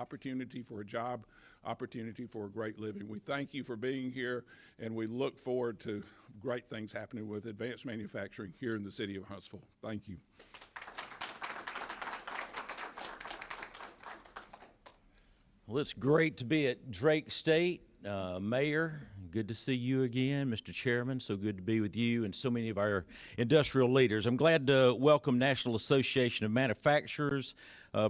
opportunity for a job, opportunity for a great living. We thank you for being here, and we look forward to great things happening with advanced manufacturing here in the city of Huntsville. Thank you. Well, it's great to be at Drake State. Mayor, good to see you again. Mr. Chairman, so good to be with you and so many of our industrial leaders. I'm glad to welcome National Association of Manufacturers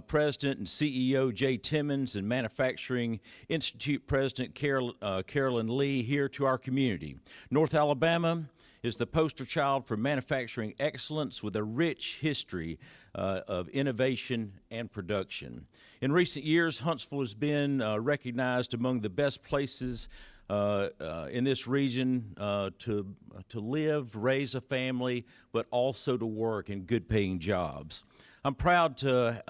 President and CEO Jay Timmons and Manufacturing Institute President Carolyn Lee here to our community. North Alabama is the poster child for manufacturing excellence with a rich history of innovation and production. In recent years, Huntsville has been recognized among the best places in this region to live, raise a family, but also to work in good-paying jobs. I'm proud to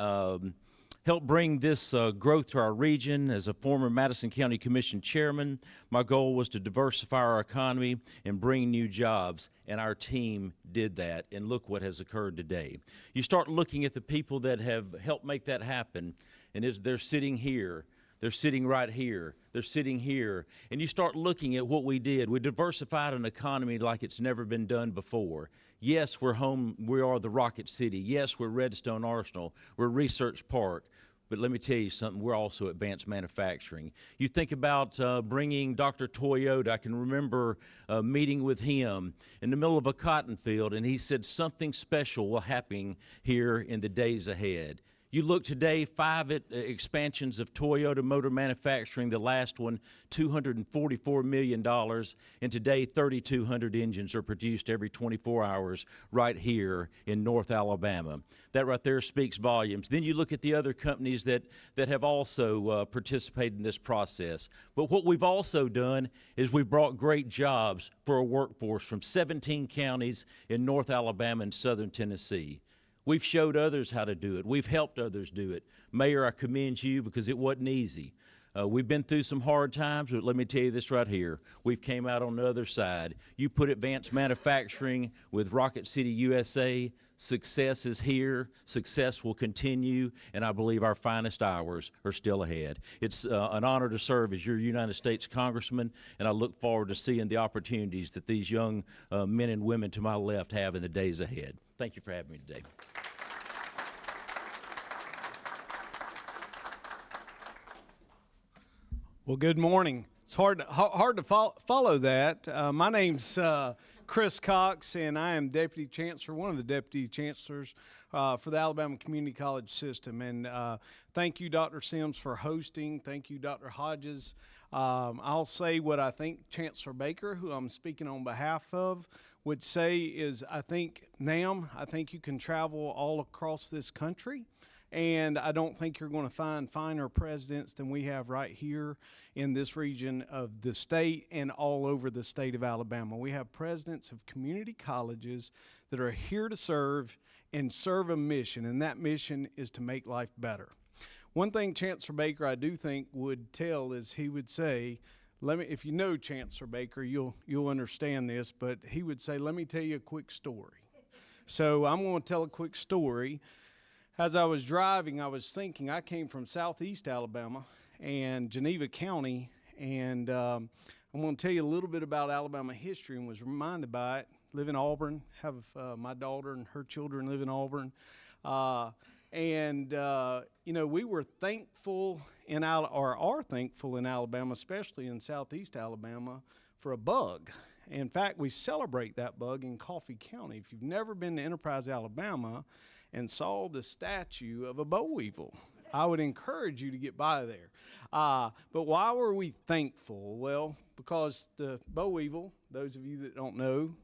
help bring this growth to our region. As a former Madison County Commission chairman, my goal was to diversify our economy and bring new jobs, and our team did that, and look what has occurred today. You start looking at the people that have helped make that happen, and they're sitting here. They're sitting right here. They're sitting here. And you start looking at what we did. We diversified an economy like it's never been done before. Yes, we're home. We are the Rocket City. Yes, we're Redstone Arsenal. We're Research Park. But let me tell you something, we're also advanced manufacturing. You think about bringing Dr. Toyota. I can remember meeting with him in the middle of a cotton field, and he said something special will happen here in the days ahead. You look today, 5 expansions of Toyota Motor Manufacturing, the last one, $244 million, and today 3,200 engines are produced every 24 hours right here in North Alabama. That right there speaks volumes. Then you look at the other companies that have also participated in this process. But what we've also done is we've brought great jobs for a workforce from 17 counties in North Alabama and southern Tennessee. We've showed others how to do it. We've helped others do it. Mayor, I commend you because it wasn't easy. We've been through some hard times, but let me tell you this right here. We've came out on the other side. You put advanced manufacturing with Rocket City, USA. Success is here. Success will continue, and I believe our finest hours are still ahead. It's an honor to serve as your United States Congressman, and I look forward to seeing the opportunities that these young men and women to my left have in the days ahead. Thank you for having me today. Well, good morning. It's hard to follow that. My name's Chris Cox, and I am Deputy Chancellor, one of the Deputy Chancellors for the Alabama Community College System. And thank you, Dr. Sims, for hosting. Thank you, Dr. Hodges. I'll say what I think Chancellor Baker, who I'm speaking on behalf of, would say is I think you can travel all across this country. And I don't think you're going to find finer presidents than we have right here in this region of the state and all over the state of Alabama. We have presidents of community colleges that are here to serve and serve a mission, and that mission is to make life better. One thing Chancellor Baker I do think would tell is he would say, if you know Chancellor Baker, you'll understand this, but he would say, let me tell you a quick story. So I'm going to tell a quick story. As I was driving, I was thinking, I came from southeast Alabama and Geneva County, and I'm going to tell you a little bit about Alabama history and was reminded by it. Live in Auburn, have my daughter and her children live in Auburn. We were thankful are thankful in Alabama, especially in southeast Alabama, for a bug. In fact, we celebrate that bug in Coffee County. If you've never been to Enterprise, Alabama, and saw the statue of a boll weevil, I would encourage you to get by there. But why were we thankful? Well, because the boll weevil, those of you that don't know,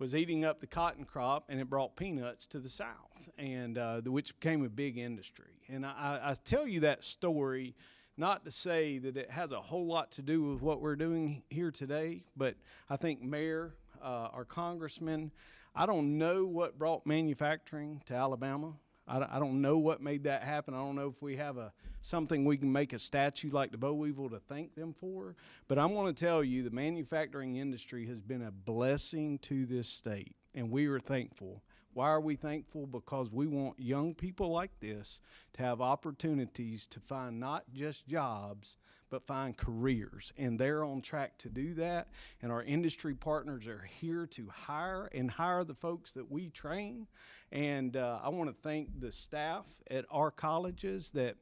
was eating up the cotton crop, and it brought peanuts to the South, and which became a big industry. And I tell you that story not to say that it has a whole lot to do with what we're doing here today, but I think Mayor, our Congressman, I don't know what brought manufacturing to Alabama. I don't know what made that happen. I don't know if we have something we can make a statue like the boll weevil to thank them for. But I'm going to tell you the manufacturing industry has been a blessing to this state, and we are thankful. Why are we thankful? Because we want young people like this to have opportunities to find not just jobs, but find careers. And they're on track to do that. And our industry partners are here to hire the folks that we train. And I want to thank the staff at our colleges that,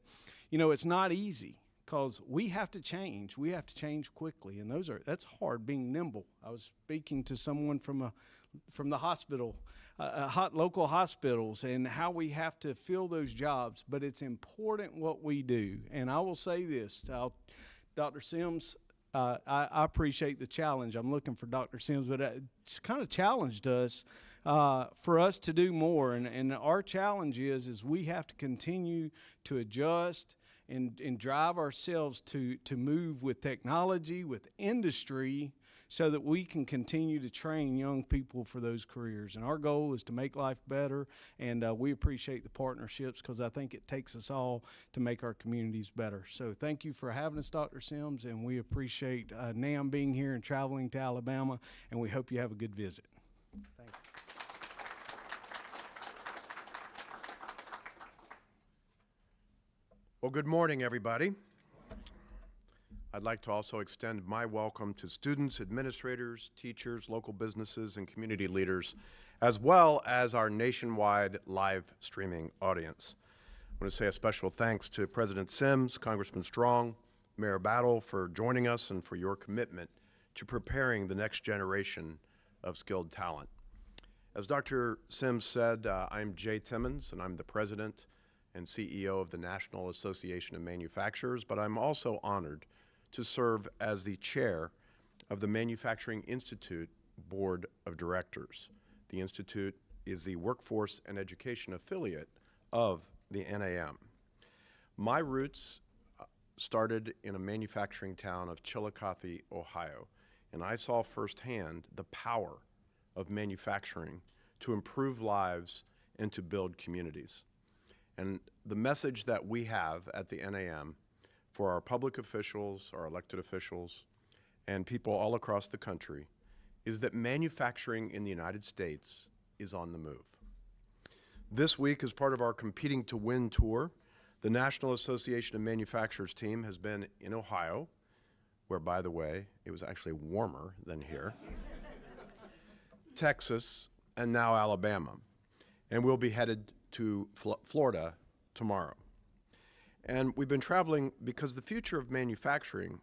you know, it's not easy, because we have to change. We have to change quickly, and that's hard, being nimble. I was speaking to someone from the hospital, local hospitals, and how we have to fill those jobs. But it's important what we do. And I will say this, Dr. Sims, I appreciate the challenge. I'm looking for Dr. Sims, but it's kind of challenged us for us to do more. And our challenge is we have to continue to adjust and drive ourselves to move with technology, with industry, so that we can continue to train young people for those careers. And our goal is to make life better, and we appreciate the partnerships, because I think it takes us all to make our communities better. So thank you for having us, Dr. Sims, and we appreciate NAM being here and traveling to Alabama, and we hope you have a good visit. Thank you. Well, good morning, everybody. I'd like to also extend my welcome to students, administrators, teachers, local businesses, and community leaders, as well as our nationwide live streaming audience. I want to say a special thanks to President Sims, Congressman Strong, Mayor Battle for joining us and for your commitment to preparing the next generation of skilled talent. As Dr. Sims said, I'm Jay Timmons, and I'm the president and CEO of the National Association of Manufacturers, but I'm also honored to serve as the chair of the Manufacturing Institute Board of Directors. The Institute is the workforce and education affiliate of the NAM. My roots started in a manufacturing town of Chillicothe, Ohio, and I saw firsthand the power of manufacturing to improve lives and to build communities. And the message that we have at the NAM for our public officials, our elected officials, and people all across the country is that manufacturing in the United States is on the move. This week, as part of our Competing to Win tour, the National Association of Manufacturers team has been in Ohio, where, by the way, it was actually warmer than here, Texas, and now Alabama. And we'll be headed to Florida tomorrow. And we've been traveling because the future of manufacturing,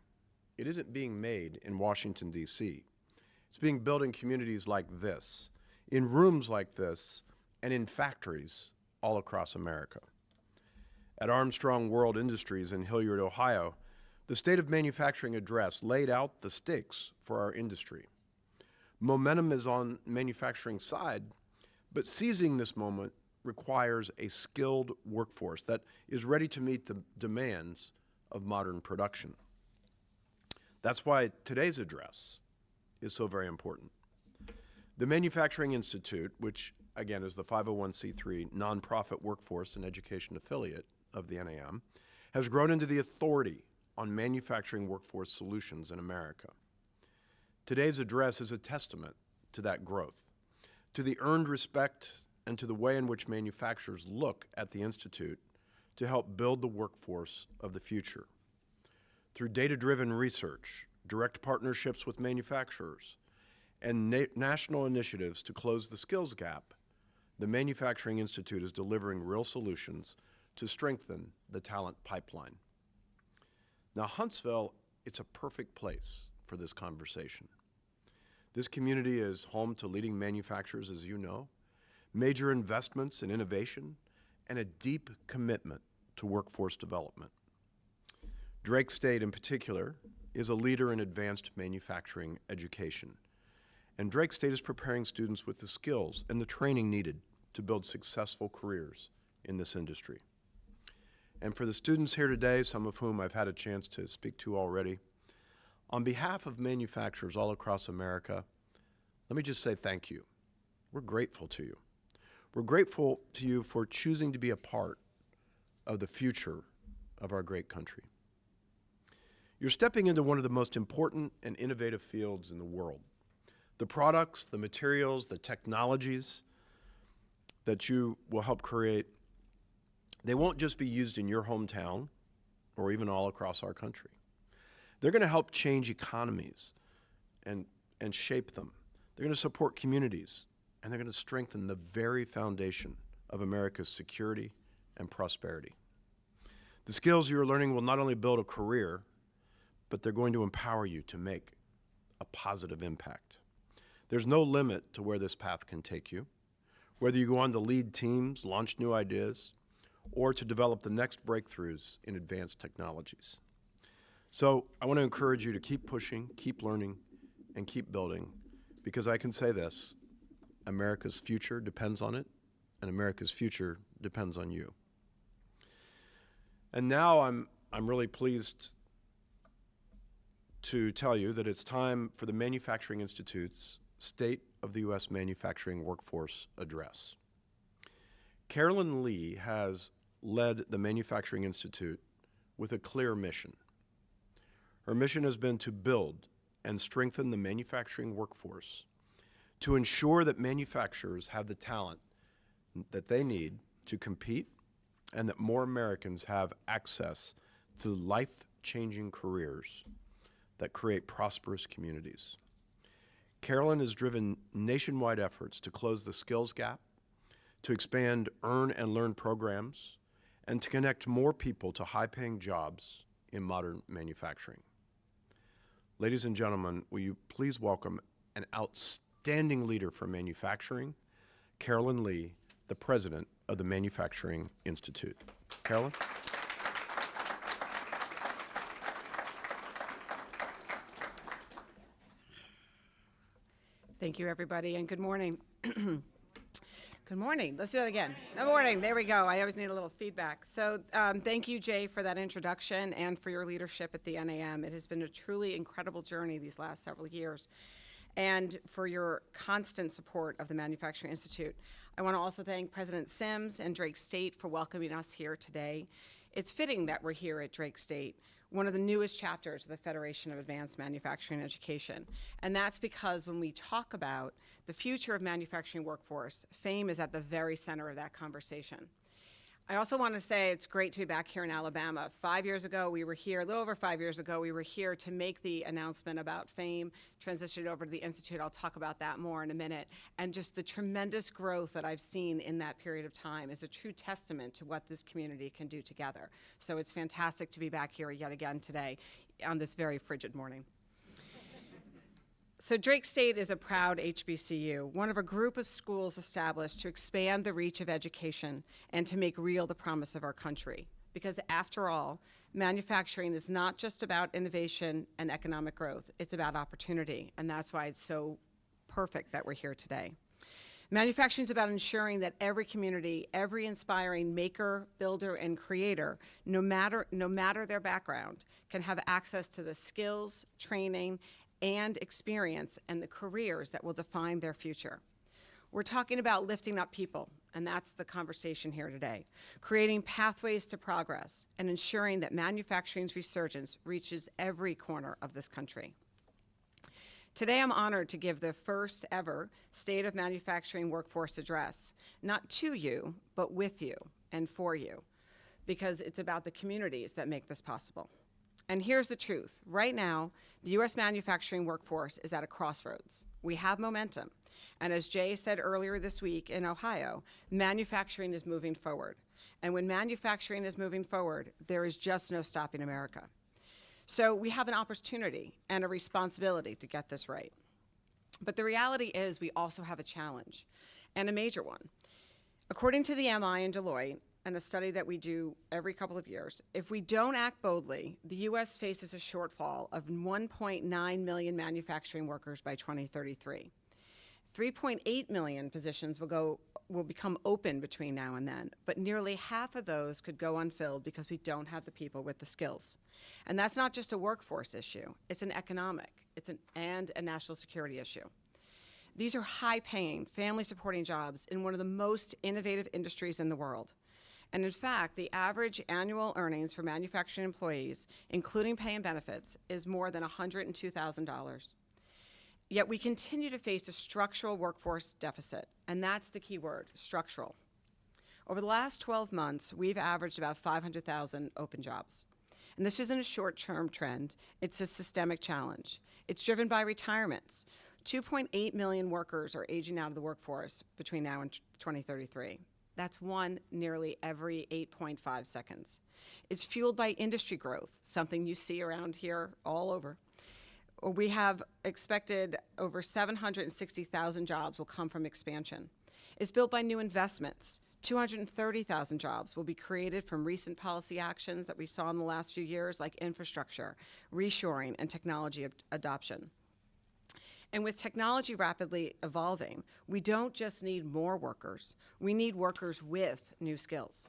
it isn't being made in Washington, D.C. It's being built in communities like this, in rooms like this, and in factories all across America. At Armstrong World Industries in Hilliard, Ohio, the State of Manufacturing address laid out the stakes for our industry. Momentum is on manufacturing side, but seizing this moment requires a skilled workforce that is ready to meet the demands of modern production. That's why today's address is so very important. The Manufacturing Institute, which again is the 501c3 nonprofit workforce and education affiliate of the NAM, has grown into the authority on manufacturing workforce solutions in America. Today's address is a testament to that growth, to the earned respect, and to the way in which manufacturers look at the Institute to help build the workforce of the future. Through data-driven research, direct partnerships with manufacturers, and national initiatives to close the skills gap, the Manufacturing Institute is delivering real solutions to strengthen the talent pipeline. Now, Huntsville, it's a perfect place for this conversation. This community is home to leading manufacturers, as you know, major investments in innovation, and a deep commitment to workforce development. Drake State, in particular, is a leader in advanced manufacturing education. And Drake State is preparing students with the skills and the training needed to build successful careers in this industry. And for the students here today, some of whom I've had a chance to speak to already, on behalf of manufacturers all across America, let me just say thank you. We're grateful to you. We're grateful to you for choosing to be a part of the future of our great country. You're stepping into one of the most important and innovative fields in the world. The products, the materials, the technologies that you will help create, they won't just be used in your hometown or even all across our country. They're going to help change economies and shape them. They're going to support communities, and they're going to strengthen the very foundation of America's security and prosperity. The skills you're learning will not only build a career, but they're going to empower you to make a positive impact. There's no limit to where this path can take you, whether you go on to lead teams, launch new ideas, or to develop the next breakthroughs in advanced technologies. So I want to encourage you to keep pushing, keep learning, and keep building, because I can say this: America's future depends on it, and America's future depends on you. And now I'm really pleased to tell you that it's time for the Manufacturing Institute's State of the U.S. Manufacturing Workforce Address. Carolyn Lee has led the Manufacturing Institute with a clear mission. Her mission has been to build and strengthen the manufacturing workforce to ensure that manufacturers have the talent that they need to compete and that more Americans have access to life-changing careers that create prosperous communities. Carolyn has driven nationwide efforts to close the skills gap, to expand earn and learn programs, and to connect more people to high-paying jobs in modern manufacturing. Ladies and gentlemen, will you please welcome an outstanding leader for manufacturing, Carolyn Lee, the president of the Manufacturing Institute. Carolyn? Thank you, everybody, and good morning. Good morning. Let's do it again. Good morning. There we go. I always need a little feedback. So thank you, Jay, for that introduction and for your leadership at the NAM. It has been a truly incredible journey these last several years, and for your constant support of the Manufacturing Institute. I want to also thank President Sims and Drake State for welcoming us here today. It's fitting that we're here at Drake State, one of the newest chapters of the Federation of Advanced Manufacturing Education. And that's because when we talk about the future of manufacturing workforce, FAME is at the very center of that conversation. I also want to say it's great to be back here in Alabama. 5 years ago, we were here, a little over 5 years ago, we were here to make the announcement about FAME, transitioned over to the Institute. I'll talk about that more in a minute. And just the tremendous growth that I've seen in that period of time is a true testament to what this community can do together. So it's fantastic to be back here yet again today on this very frigid morning. So Drake State is a proud HBCU, one of a group of schools established to expand the reach of education and to make real the promise of our country. Because after all, manufacturing is not just about innovation and economic growth, it's about opportunity, and that's why it's so perfect that we're here today. Manufacturing is about ensuring that every community, every inspiring maker, builder, and creator, no matter their background, can have access to the skills, training, and experience and the careers that will define their future. We're talking about lifting up people, and that's the conversation here today, creating pathways to progress and ensuring that manufacturing's resurgence reaches every corner of this country. Today, I'm honored to give the first ever State of Manufacturing Workforce Address, not to you, but with you and for you, because it's about the communities that make this possible. And here's the truth. Right now, the U.S. manufacturing workforce is at a crossroads. We have momentum. And as Jay said earlier this week in Ohio, manufacturing is moving forward. And when manufacturing is moving forward, there is just no stopping America. So we have an opportunity and a responsibility to get this right. But the reality is we also have a challenge, and a major one. According to the MI and Deloitte, and a study that we do every couple of years, if we don't act boldly, the U.S. faces a shortfall of 1.9 million manufacturing workers by 2033. 3.8 million positions will become open between now and then, but nearly half of those could go unfilled because we don't have the people with the skills. And that's not just a workforce issue, it's an economic, and a national security issue. These are high-paying, family-supporting jobs in one of the most innovative industries in the world. And in fact, the average annual earnings for manufacturing employees, including pay and benefits, is more than $102,000. Yet we continue to face a structural workforce deficit, and that's the key word, structural. Over the last 12 months, we've averaged about 500,000 open jobs. And this isn't a short-term trend, it's a systemic challenge. It's driven by retirements. 2.8 million workers are aging out of the workforce between now and 2033. That's one nearly every 8.5 seconds. It's fueled by industry growth, something you see around here all over. We have expected over 760,000 jobs will come from expansion. It's built by new investments. 230,000 jobs will be created from recent policy actions that we saw in the last few years, like infrastructure, reshoring, and technology adoption. And with technology rapidly evolving, we don't just need more workers, we need workers with new skills.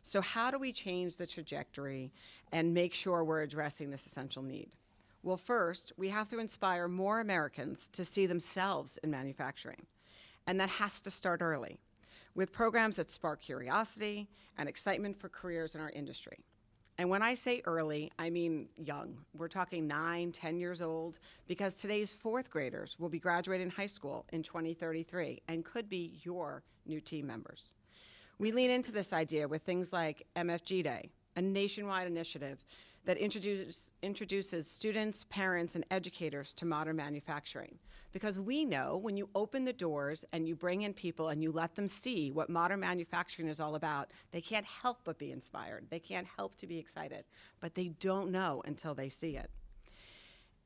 So how do we change the trajectory and make sure we're addressing this essential need? Well, first, we have to inspire more Americans to see themselves in manufacturing. And that has to start early, with programs that spark curiosity and excitement for careers in our industry. And when I say early, I mean young. We're talking 9, 10 years old, because today's fourth graders will be graduating high school in 2033 and could be your new team members. We lean into this idea with things like MFG Day, a nationwide initiative that introduces students, parents, and educators to modern manufacturing. Because we know when you open the doors and you bring in people and you let them see what modern manufacturing is all about, they can't help but be inspired. They can't help to be excited, but they don't know until they see it.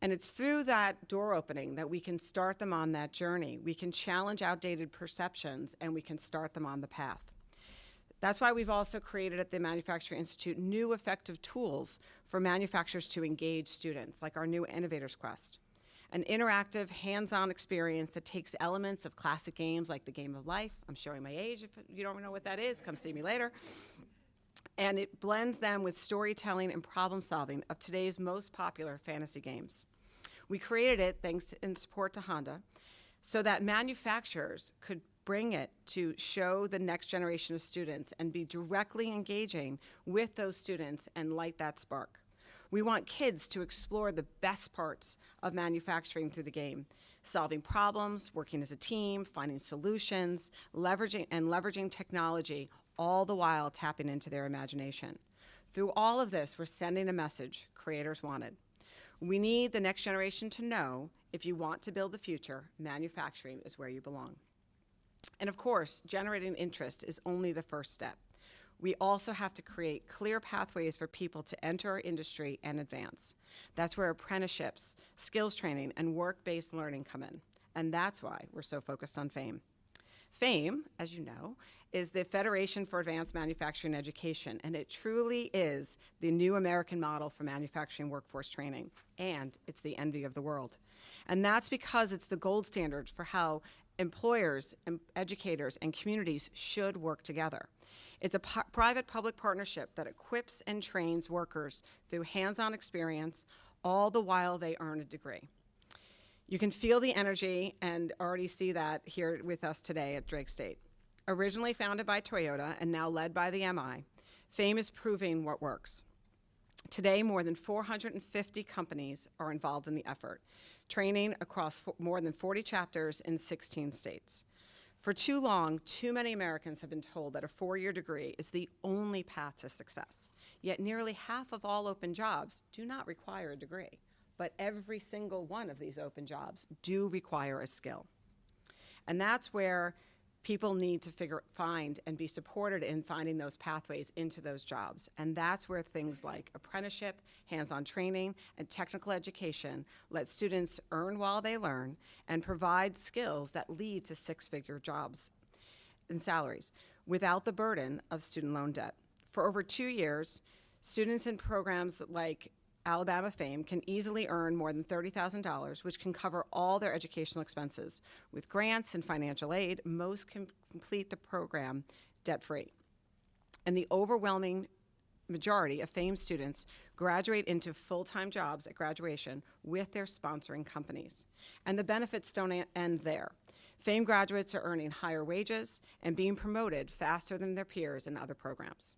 And it's through that door opening that we can start them on that journey. We can challenge outdated perceptions and we can start them on the path. That's why we've also created at the Manufacturing Institute new effective tools for manufacturers to engage students, like our new Innovators Quest, an interactive, hands-on experience that takes elements of classic games like the Game of Life. I'm showing my age. If you don't know what that is, come see me later. And it blends them with storytelling and problem solving of today's most popular fantasy games. We created it thanks in support to Honda so that manufacturers could bring it to show the next generation of students and be directly engaging with those students and light that spark. We want kids to explore the best parts of manufacturing through the game, solving problems, working as a team, finding solutions, leveraging technology, all the while tapping into their imagination. Through all of this, we're sending a message creators wanted. We need the next generation to know if you want to build the future, manufacturing is where you belong. And of course, generating interest is only the first step. We also have to create clear pathways for people to enter our industry and advance. That's where apprenticeships, skills training, and work-based learning come in. And that's why we're so focused on FAME. FAME, as you know, is the Federation for Advanced Manufacturing Education, and it truly is the new American model for manufacturing workforce training, and it's the envy of the world. And that's because it's the gold standard for how employers, educators, and communities should work together. It's a private-public partnership that equips and trains workers through hands-on experience, all the while they earn a degree. You can feel the energy and already see that here with us today at Drake State. Originally founded by Toyota and now led by the MI, FAME is proving what works. Today, more than 450 companies are involved in the effort, training across more than 40 chapters in 16 states. For too long, too many Americans have been told that a 4-year degree is the only path to success. Yet nearly half of all open jobs do not require a degree, but every single one of these open jobs do require a skill. And that's where people need to find and be supported in finding those pathways into those jobs. And that's where things like apprenticeship, hands-on training, and technical education let students earn while they learn and provide skills that lead to 6-figure jobs and salaries without the burden of student loan debt. For over 2 years, students in programs like Alabama FAME can easily earn more than $30,000, which can cover all their educational expenses. With grants and financial aid, most can complete the program debt-free. And the overwhelming majority of FAME students graduate into full-time jobs at graduation with their sponsoring companies. And the benefits don't end there. FAME graduates are earning higher wages and being promoted faster than their peers in other programs.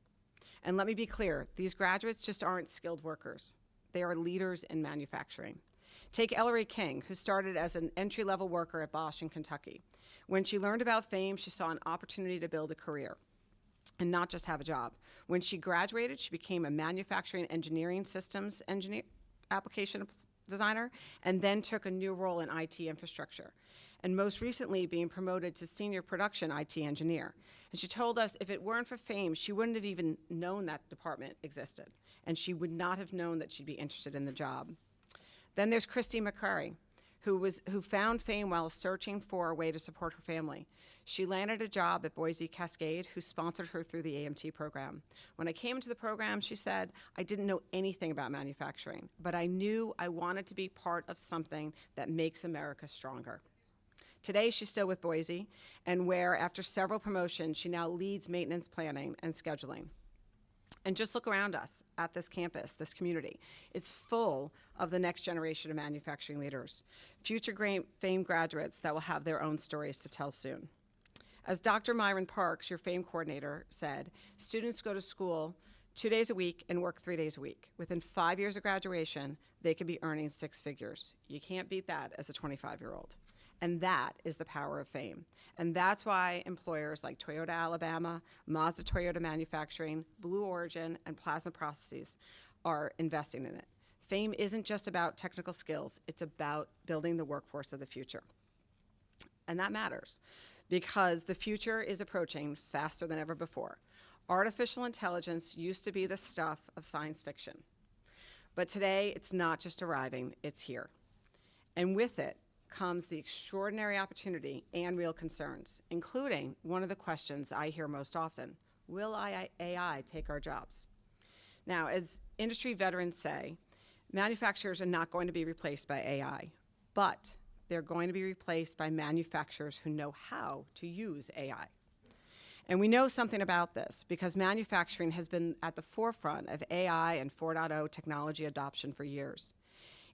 And let me be clear, these graduates just aren't skilled workers. They are leaders in manufacturing. Take Ellery King, who started as an entry-level worker at Bosch in Kentucky. When she learned about FAME, she saw an opportunity to build a career and not just have a job. When she graduated, she became a manufacturing engineering systems engineer, application designer, and then took a new role in IT infrastructure. And most recently being promoted to senior production IT engineer. And she told us if it weren't for FAME, she wouldn't have even known that department existed. And she would not have known that she'd be interested in the job. Then there's Christy McCurry, who found FAME while searching for a way to support her family. She landed a job at Boise Cascade, who sponsored her through the AMT program. When I came into the program, she said, I didn't know anything about manufacturing, but I knew I wanted to be part of something that makes America stronger. Today, she's still with Boise, and where, after several promotions, she now leads maintenance planning and scheduling. And just look around us at this campus, this community. It's full of the next generation of manufacturing leaders, future FAME graduates that will have their own stories to tell soon. As Dr. Myron Parks, your FAME coordinator, said, students go to school 2 days a week and work 3 days a week. Within 5 years of graduation, they could be earning 6 figures. You can't beat that as a 25-year-old. And that is the power of FAME. And that's why employers like Toyota Alabama, Mazda Toyota Manufacturing, Blue Origin, and Plasma Processes are investing in it. FAME isn't just about technical skills, it's about building the workforce of the future. And that matters because the future is approaching faster than ever before. Artificial intelligence used to be the stuff of science fiction. But today, it's not just arriving, it's here. And with it, comes the extraordinary opportunity and real concerns, including one of the questions I hear most often, will AI take our jobs? Now, as industry veterans say, manufacturers are not going to be replaced by AI, but they're going to be replaced by manufacturers who know how to use AI. And we know something about this because manufacturing has been at the forefront of AI and 4.0 technology adoption for years,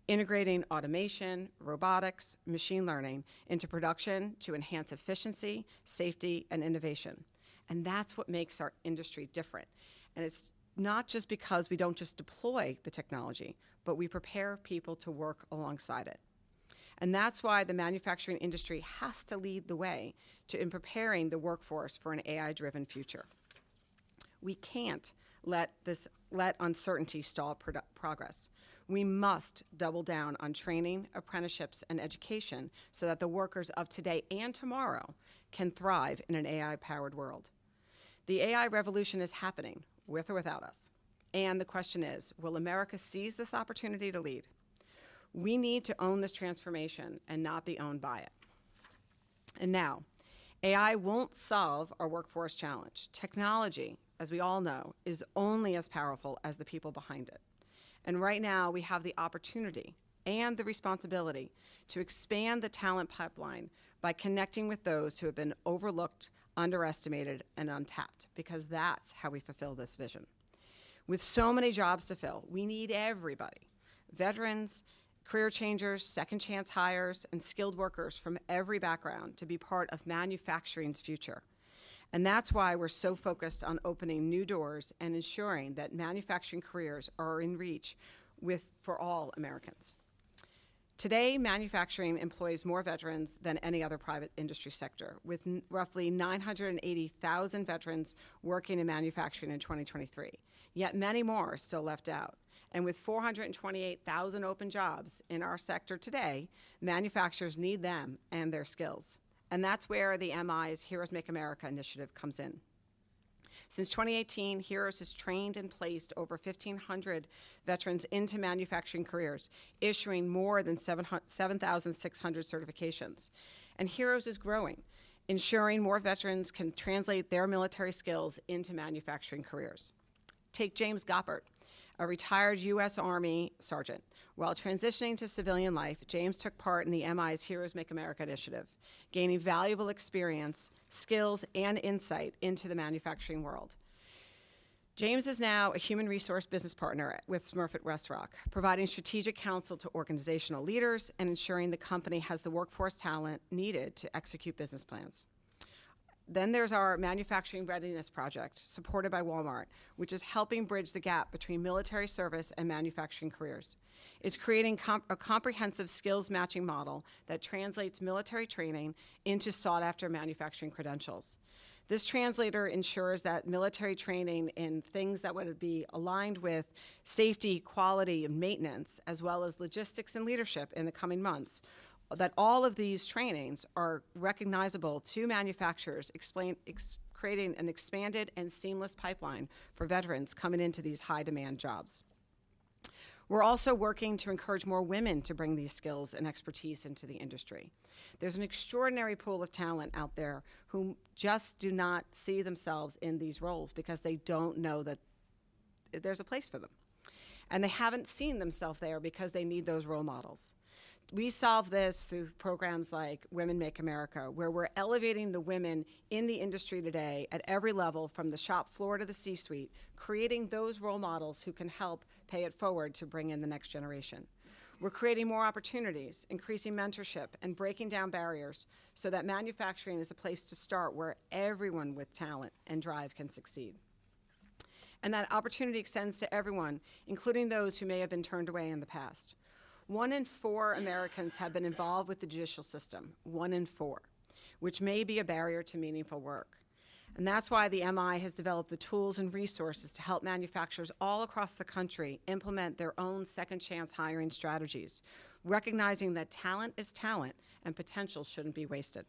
integrating automation, robotics, machine learning into production to enhance efficiency, safety, and innovation. And that's what makes our industry different. And it's not just because we don't just deploy the technology, but we prepare people to work alongside it. And that's why the manufacturing industry has to lead the way in preparing the workforce for an AI-driven future. We can't let uncertainty stall progress. We must double down on training, apprenticeships, and education so that the workers of today and tomorrow can thrive in an AI-powered world. The AI revolution is happening, with or without us. And the question is, will America seize this opportunity to lead? We need to own this transformation and not be owned by it. And now, AI won't solve our workforce challenge. Technology, as we all know, is only as powerful as the people behind it. And right now, we have the opportunity and the responsibility to expand the talent pipeline by connecting with those who have been overlooked, underestimated, and untapped, because that's how we fulfill this vision. With so many jobs to fill, we need everybody, veterans, career changers, second chance hires, and skilled workers from every background to be part of manufacturing's future. And that's why we're so focused on opening new doors and ensuring that manufacturing careers are in reach for all Americans. Today, manufacturing employs more veterans than any other private industry sector, with roughly 980,000 veterans working in manufacturing in 2023. Yet many more are still left out. And with 428,000 open jobs in our sector today, manufacturers need them and their skills. And that's where the MI's Heroes Make America initiative comes in. Since 2018, Heroes has trained and placed over 1,500 veterans into manufacturing careers, issuing more than 7,600 certifications. And Heroes is growing, ensuring more veterans can translate their military skills into manufacturing careers. Take James Goppert, a retired U.S. Army sergeant. While transitioning to civilian life, James took part in the MI's Heroes Make America initiative, gaining valuable experience, skills, and insight into the manufacturing world. James is now a human resource business partner with Smurfit Westrock, providing strategic counsel to organizational leaders and ensuring the company has the workforce talent needed to execute business plans. Then there's our Manufacturing Readiness Project, supported by Walmart, which is helping bridge the gap between military service and manufacturing careers. It's creating a comprehensive skills matching model that translates military training into sought-after manufacturing credentials. This translator ensures that military training in things that would be aligned with safety, quality, and maintenance, as well as logistics and leadership in the coming months, that all of these trainings are recognizable to manufacturers, creating an expanded and seamless pipeline for veterans coming into these high-demand jobs. We're also working to encourage more women to bring these skills and expertise into the industry. There's an extraordinary pool of talent out there who just do not see themselves in these roles because they don't know that there's a place for them. And they haven't seen themselves there because they need those role models. We solve this through programs like Women Make America, where we're elevating the women in the industry today at every level, from the shop floor to the C-suite, creating those role models who can help pay it forward to bring in the next generation. We're creating more opportunities, increasing mentorship, and breaking down barriers so that manufacturing is a place to start where everyone with talent and drive can succeed. And that opportunity extends to everyone, including those who may have been turned away in the past. 1 in 4 Americans have been involved with the judicial system, 1 in 4, which may be a barrier to meaningful work. And that's why the MI has developed the tools and resources to help manufacturers all across the country implement their own second chance hiring strategies, recognizing that talent is talent and potential shouldn't be wasted.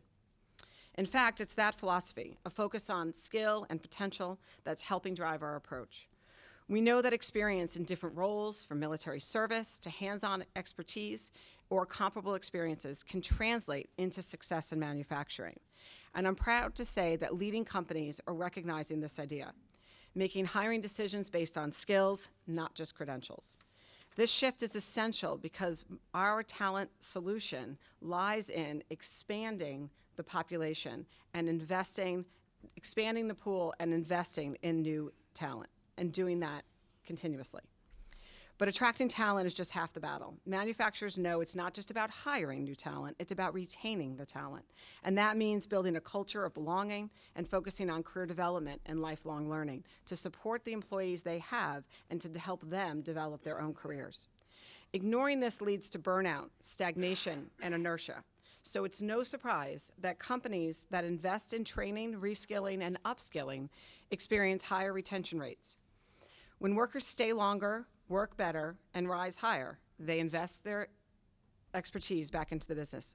In fact, it's that philosophy, a focus on skill and potential, that's helping drive our approach. We know that experience in different roles, from military service to hands-on expertise or comparable experiences, can translate into success in manufacturing. And I'm proud to say that leading companies are recognizing this idea, making hiring decisions based on skills, not just credentials. This shift is essential because our talent solution lies in expanding the population and expanding the pool and investing in new talent, and doing that continuously. But attracting talent is just half the battle. Manufacturers know it's not just about hiring new talent, it's about retaining the talent. And that means building a culture of belonging and focusing on career development and lifelong learning to support the employees they have and to help them develop their own careers. Ignoring this leads to burnout, stagnation, and inertia. So it's no surprise that companies that invest in training, reskilling, and upskilling experience higher retention rates. When workers stay longer, work better, and rise higher, they invest their expertise back into the business.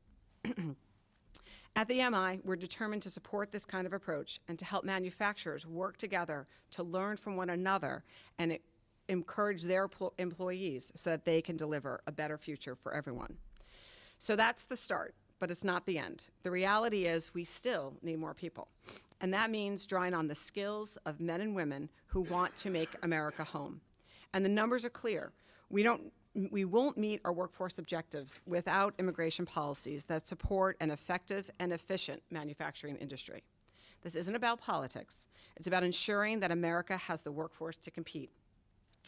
At the MI, we're determined to support this kind of approach and to help manufacturers work together to learn from one another and encourage their employees so that they can deliver a better future for everyone. So that's the start, but it's not the end. The reality is we still need more people. And that means drawing on the skills of men and women who want to make America home. And the numbers are clear. We won't meet our workforce objectives without immigration policies that support an effective and efficient manufacturing industry. This isn't about politics. It's about ensuring that America has the workforce to compete.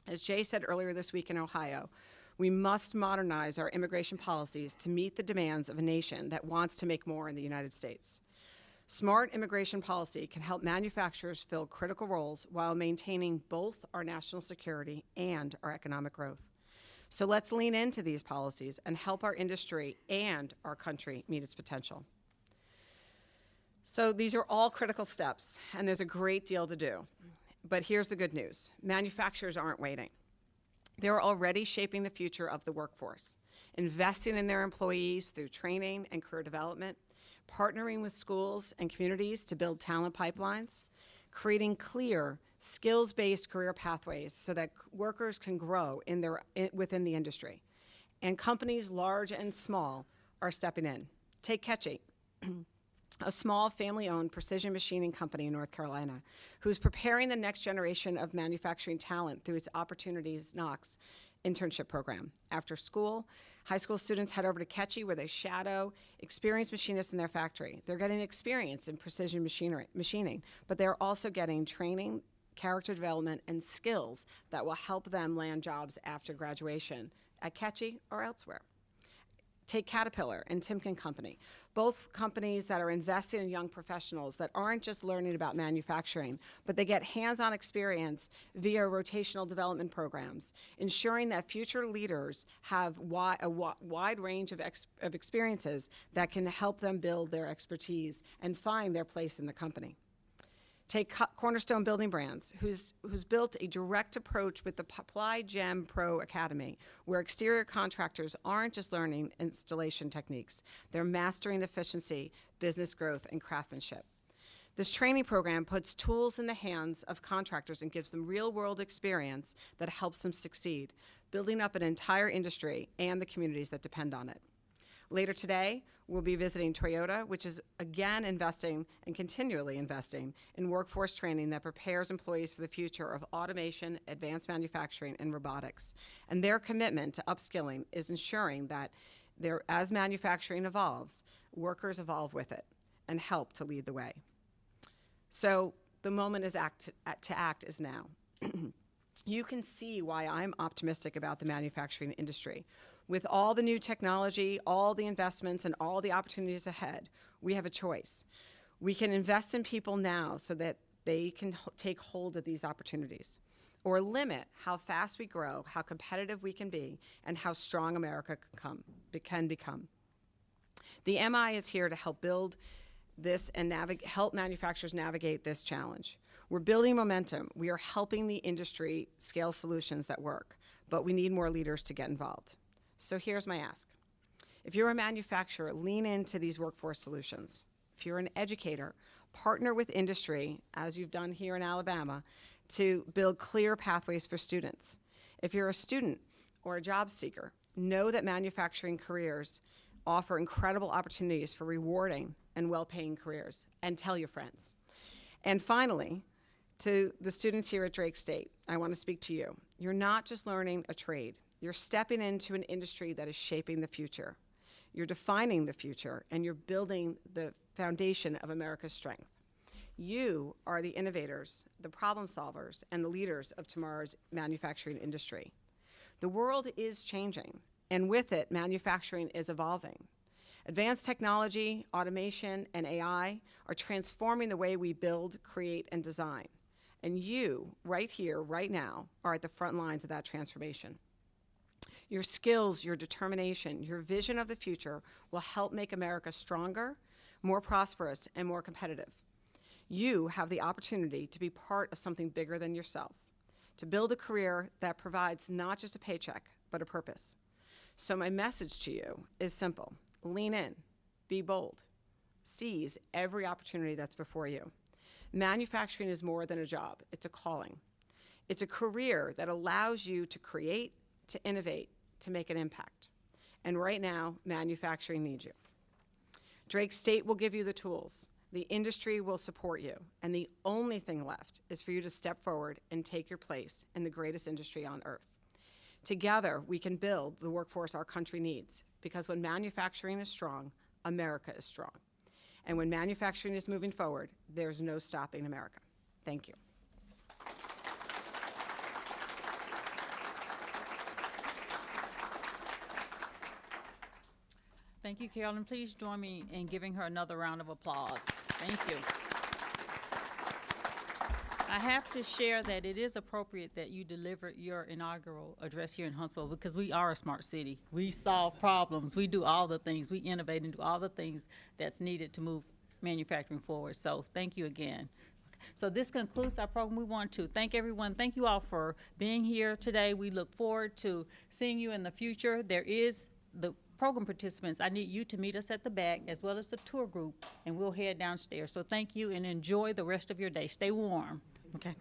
As Jay said earlier this week in Ohio, we must modernize our immigration policies to meet the demands of a nation that wants to make more in the United States. Smart immigration policy can help manufacturers fill critical roles while maintaining both our national security and our economic growth. So let's lean into these policies and help our industry and our country meet its potential. So these are all critical steps, and there's a great deal to do. But here's the good news. Manufacturers aren't waiting. They're already shaping the future of the workforce, investing in their employees through training and career development, partnering with schools and communities to build talent pipelines, creating clear, skills-based career pathways so that workers can grow within the industry. And companies large and small are stepping in. Take Ketchy, a small family-owned precision machining company in North Carolina, who's preparing the next generation of manufacturing talent through its Opportunities Knox internship program. After school, high school students head over to Ketchy, where they shadow experienced machinists in their factory. They're getting experience in precision machining, but they're also getting training, character development, and skills that will help them land jobs after graduation at Ketchy or elsewhere. Take Caterpillar and Timken Company, both companies that are investing in young professionals that aren't just learning about manufacturing, but they get hands-on experience via rotational development programs, ensuring that future leaders have a wide range of experiences that can help them build their expertise and find their place in the company. Take Cornerstone Building Brands, who's built a direct approach with the Apply Gem Pro Academy, where exterior contractors aren't just learning installation techniques, they're mastering efficiency, business growth, and craftsmanship. This training program puts tools in the hands of contractors and gives them real-world experience that helps them succeed, building up an entire industry and the communities that depend on it. Later today, we'll be visiting Toyota, which is again investing and continually investing in workforce training that prepares employees for the future of automation, advanced manufacturing, and robotics. And their commitment to upskilling is ensuring that as manufacturing evolves, workers evolve with it and help to lead the way. So the moment to act is now. You can see why I'm optimistic about the manufacturing industry. With all the new technology, all the investments, and all the opportunities ahead, we have a choice. We can invest in people now so that they can take hold of these opportunities, or limit how fast we grow, how competitive we can be, and how strong America can become. The MI is here to help build this and help manufacturers navigate this challenge. We're building momentum. We are helping the industry scale solutions that work, but we need more leaders to get involved. So here's my ask. If you're a manufacturer, lean into these workforce solutions. If you're an educator, partner with industry, as you've done here in Alabama, to build clear pathways for students. If you're a student or a job seeker, know that manufacturing careers offer incredible opportunities for rewarding and well-paying careers, and tell your friends. And finally, to the students here at Drake State, I want to speak to you. You're not just learning a trade. You're stepping into an industry that is shaping the future. You're defining the future, and you're building the foundation of America's strength. You are the innovators, the problem solvers, and the leaders of tomorrow's manufacturing industry. The world is changing, and with it, manufacturing is evolving. Advanced technology, automation, and AI are transforming the way we build, create, and design. And you, right here, right now, are at the front lines of that transformation. Your skills, your determination, your vision of the future will help make America stronger, more prosperous, and more competitive. You have the opportunity to be part of something bigger than yourself, to build a career that provides not just a paycheck, but a purpose. So my message to you is simple. Lean in, be bold, seize every opportunity that's before you. Manufacturing is more than a job, it's a calling. It's a career that allows you to create, to innovate, to make an impact. And right now, manufacturing needs you. Drake State will give you the tools. The industry will support you. And the only thing left is for you to step forward and take your place in the greatest industry on earth. Together, we can build the workforce our country needs, because when manufacturing is strong, America is strong. And when manufacturing is moving forward, there's no stopping America. Thank you. Thank you, Carolyn. Please join me in giving her another round of applause. Thank you. I have to share that it is appropriate that you deliver your inaugural address here in Huntsville, because we are a smart city. We solve problems. We do all the things. We innovate and do all the things that's needed to move manufacturing forward. So thank you again. So this concludes our program. We want to thank everyone. Thank you all for being here today. We look forward to seeing you in the future. There is the program participants. I need you to meet us at the back, as well as the tour group, and we'll head downstairs. So thank you, and enjoy the rest of your day. Stay warm. Okay.